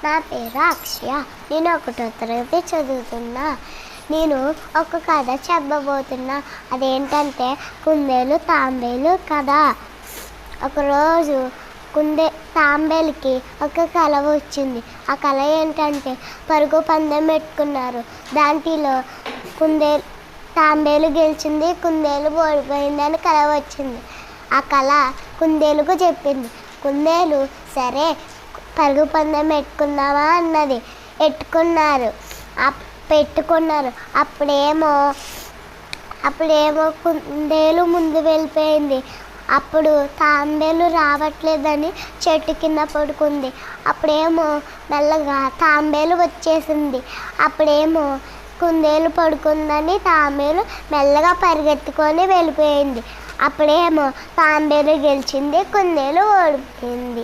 నా పేరు అక్షయ. నేను 1వ తరగతి చదువుతున్నా. నేను ఒక కథ చెప్పబోతున్నా. అదేంటంటే కుందేలు తాంబేలు కథ. ఒకరోజు తాంబేలుకి ఒక కల వచ్చింది. ఆ కల ఏంటంటే పరుగు పందెం పెట్టుకున్నారు. దాంట్లో తాంబేలు గెలిచింది, కుందేలు ఓడిపోయిందని కల వచ్చింది. ఆ కళ కుందేలుకు చెప్పింది. కుందేలు సరే పరుగు పందెం పెట్టుకుందామా అన్నది. పెట్టుకున్నారు. అప్పుడేమో కుందేలు ముందు వెళ్ళిపోయింది. అప్పుడు తాంబేలు రావట్లేదని చెట్టు కింద పడుకుంది. అప్పుడేమో మెల్లగా తాంబేలు వచ్చేసింది. అప్పుడేమో కుందేలు పడుకుందని తాంబేలు మెల్లగా పరిగెత్తుకొని వెళ్ళిపోయింది. అప్పుడేమో తాంబేలు గెలిచింది, కుందేలు ఓడిపోయింది.